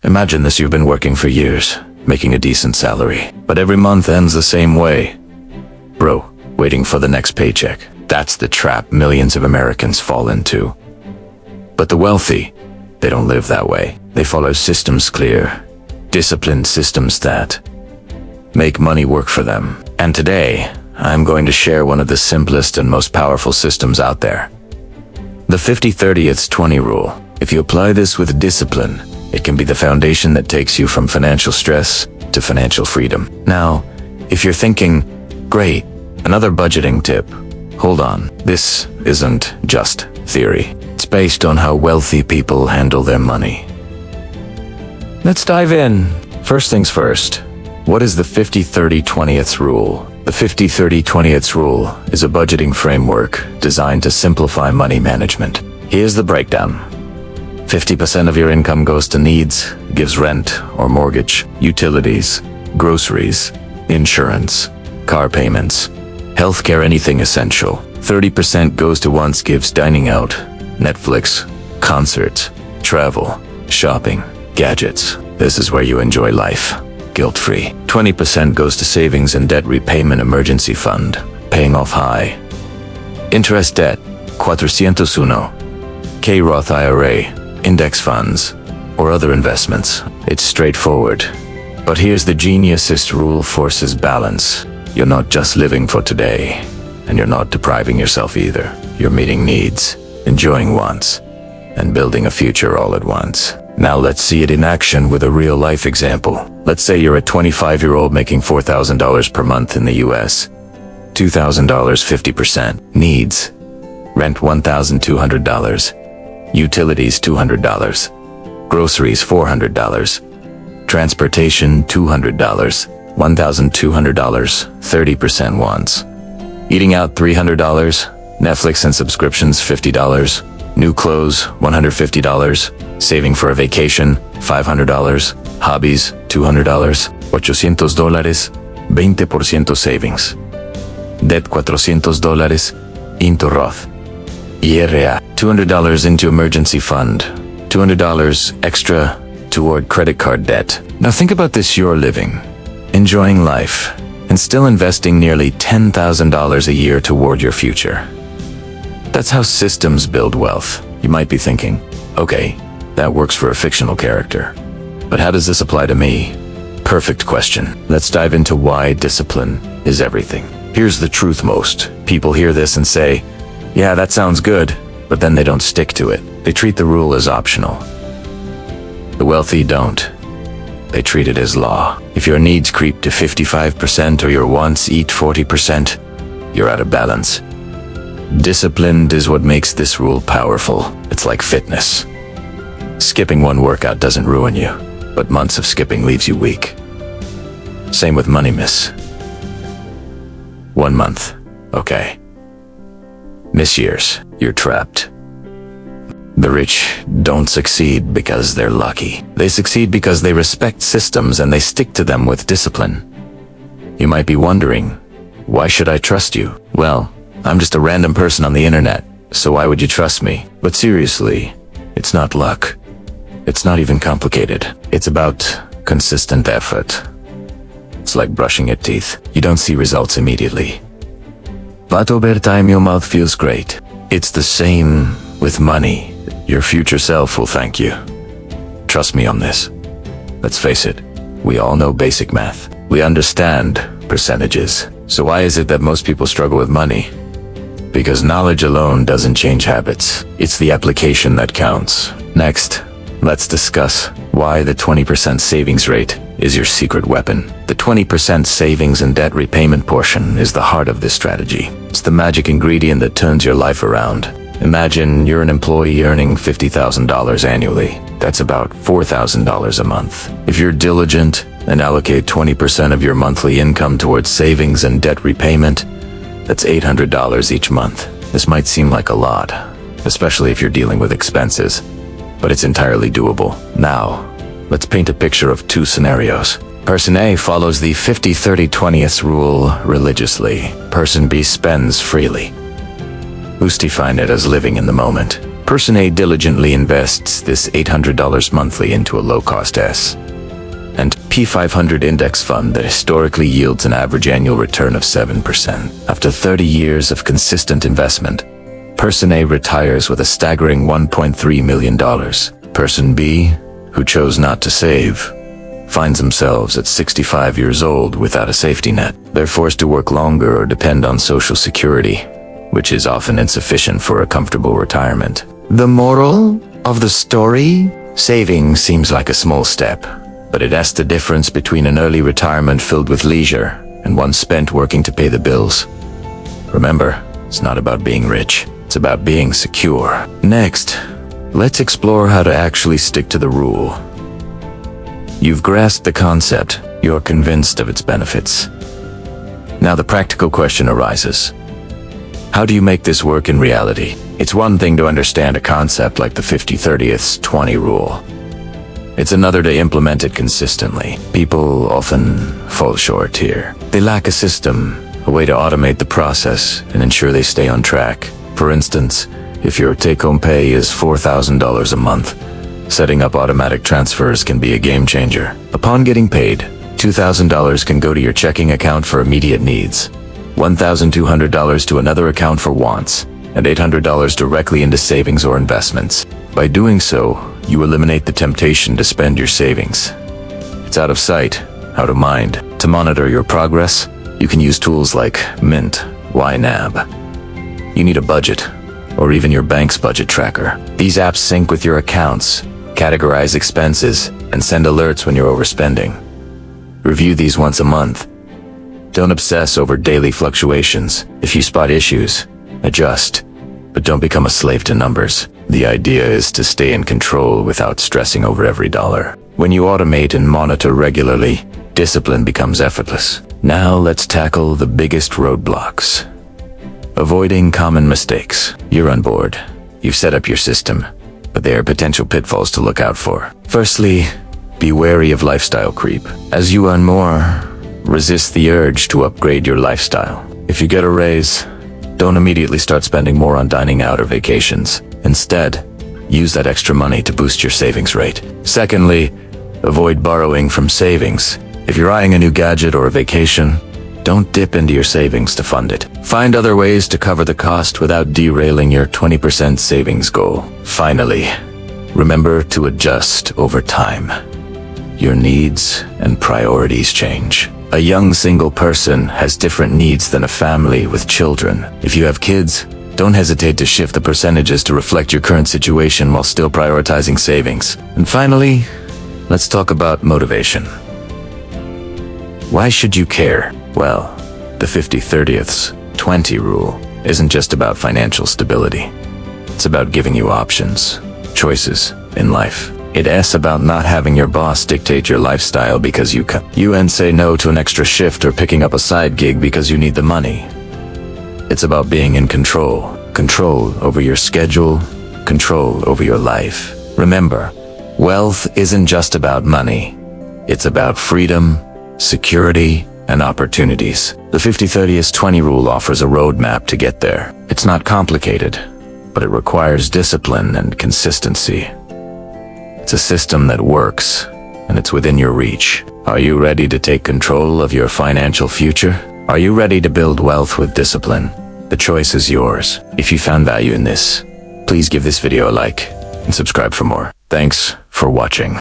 Imagine this: you've been working for years, making a decent salary, but every month ends the same way. Bro, waiting for the next paycheck. That's the trap millions of Americans fall into. But the wealthy, they don't live that way. They follow systems clear, disciplined systems that make money work for them. And today, I'm going to share one of the simplest and most powerful systems out there. The 50-30-20 rule. If you apply this with discipline, it can be the foundation that takes you from financial stress to financial freedom. Now, if you're thinking, great, another budgeting tip, hold on. This isn't just theory. It's based on how wealthy people handle their money. Let's dive in. First things first. What is the 50-30-20th rule? The 50-30-20th rule is a budgeting framework designed to simplify money management. Here's the breakdown. 50% of your income goes to needs, gives rent or mortgage, utilities, groceries, insurance, car payments, healthcare, anything essential. 30% goes to wants, gives, dining out, Netflix, concerts, travel, shopping, gadgets. This is where you enjoy life, guilt-free. 20% goes to savings and debt repayment, emergency fund, paying off high interest debt, 401, K Roth IRA, index funds, or other investments. It's straightforward. But here's the geniusest rule: forces balance. You're not just living for today, and you're not depriving yourself either. You're meeting needs, enjoying wants, and building a future all at once. Now let's see it in action with a real-life example. Let's say you're a 25-year-old making $4,000 per month in the US. $2,000, 50%. Needs: rent $1,200. Utilities $200. Groceries $400. Transportation $200. $1,200, 30% wants. Eating out $300. Netflix and subscriptions $50. New clothes $150. Saving for a vacation $500. Hobbies $200. $800, 20% savings. Debt $400 into Roth IRA. $200 into emergency fund. $200 extra toward credit card debt. Now think about this: you're living, enjoying life, and still investing nearly $10,000 a year toward your future. That's how systems build wealth. You might be thinking, okay, that works for a fictional character, but how does this apply to me? Perfect question. Let's dive into why discipline is everything. Here's the truth: most people hear this and say, yeah, that sounds good, but then they don't stick to it. They treat the rule as optional. The wealthy don't. They treat it as law. If your needs creep to 55% or your wants eat 40%, you're out of balance. Disciplined is what makes this rule powerful. It's like fitness. Skipping one workout doesn't ruin you, but months of skipping leaves you weak. Same with money, miss. 1 month, okay. Miss years, you're trapped. The rich don't succeed because they're lucky. They succeed because they respect systems and they stick to them with discipline. You might be wondering, why should I trust you? Well, I'm just a random person on the internet, so why would you trust me? But seriously, it's not luck. It's not even complicated. It's about consistent effort. It's like brushing your teeth. You don't see results immediately, but over time your mouth feels great. It's the same with money. Your future self will thank you. Trust me on this. Let's face it, we all know basic math. We understand percentages. So why is it that most people struggle with money? Because knowledge alone doesn't change habits. It's the application that counts. Next, let's discuss why the 20% savings rate is your secret weapon. The 20% savings and debt repayment portion is the heart of this strategy. It's the magic ingredient that turns your life around. Imagine you're an employee earning $50,000 annually. That's about $4,000 a month. If you're diligent and allocate 20% of your monthly income towards savings and debt repayment, that's $800 each month. This might seem like a lot, especially if you're dealing with expenses, but it's entirely doable. Now, let's paint a picture of 2 scenarios. Person A follows the 50-30-20th rule religiously. Person B spends freely. Who's defined it as living in the moment? Person A diligently invests this $800 monthly into a low-cost S and P500 index fund that historically yields an average annual return of 7%. After 30 years of consistent investment, Person A retires with a staggering $1.3 million. Person B, who chose not to save, finds themselves at 65 years old without a safety net. They're forced to work longer or depend on Social Security, which is often insufficient for a comfortable retirement. The moral of the story? Saving seems like a small step, but it asks the difference between an early retirement filled with leisure and one spent working to pay the bills. Remember, it's not about being rich, it's about being secure. Next, let's explore how to actually stick to the rule. You've grasped the concept, you're convinced of its benefits. Now the practical question arises. How do you make this work in reality? It's one thing to understand a concept like the 50/30/20 rule. It's another to implement it consistently. People often fall short here. They lack a system, a way to automate the process and ensure they stay on track. For instance, if your take-home pay is $4,000 a month, setting up automatic transfers can be a game changer. Upon getting paid, $2,000 can go to your checking account for immediate needs, $1,200 to another account for wants, and $800 directly into savings or investments. By doing so, you eliminate the temptation to spend your savings. It's out of sight, out of mind. To monitor your progress, you can use tools like Mint, YNAB. You need a budget, or even your bank's budget tracker. These apps sync with your accounts, categorize expenses, and send alerts when you're overspending. Review these once a month. Don't obsess over daily fluctuations. If you spot issues, adjust, but don't become a slave to numbers. The idea is to stay in control without stressing over every dollar. When you automate and monitor regularly, discipline becomes effortless. Now let's tackle the biggest roadblocks. Avoiding common mistakes. You're on board. You've set up your system, but there are potential pitfalls to look out for. Firstly, be wary of lifestyle creep. As you earn more, resist the urge to upgrade your lifestyle. If you get a raise, don't immediately start spending more on dining out or vacations. Instead, use that extra money to boost your savings rate. Secondly, avoid borrowing from savings. If you're eyeing a new gadget or a vacation, don't dip into your savings to fund it. Find other ways to cover the cost without derailing your 20% savings goal. Finally, remember to adjust over time. Your needs and priorities change. A young single person has different needs than a family with children. If you have kids, don't hesitate to shift the percentages to reflect your current situation while still prioritizing savings. And finally, let's talk about motivation. Why should you care? Well, the 50/30/20 rule isn't just about financial stability. It's about giving you options, choices in life. It asks about not having your boss dictate your lifestyle because you can say no to an extra shift or picking up a side gig because you need the money. It's about being in control. Control over your schedule, control over your life. Remember, wealth isn't just about money. It's about freedom, security, and opportunities. The 50/30/20 rule offers a roadmap to get there. It's not complicated, but it requires discipline and consistency. It's a system that works, and it's within your reach. Are you ready to take control of your financial future? Are you ready to build wealth with discipline? The choice is yours. If you found value in this, please give this video a like and subscribe for more. Thanks for watching.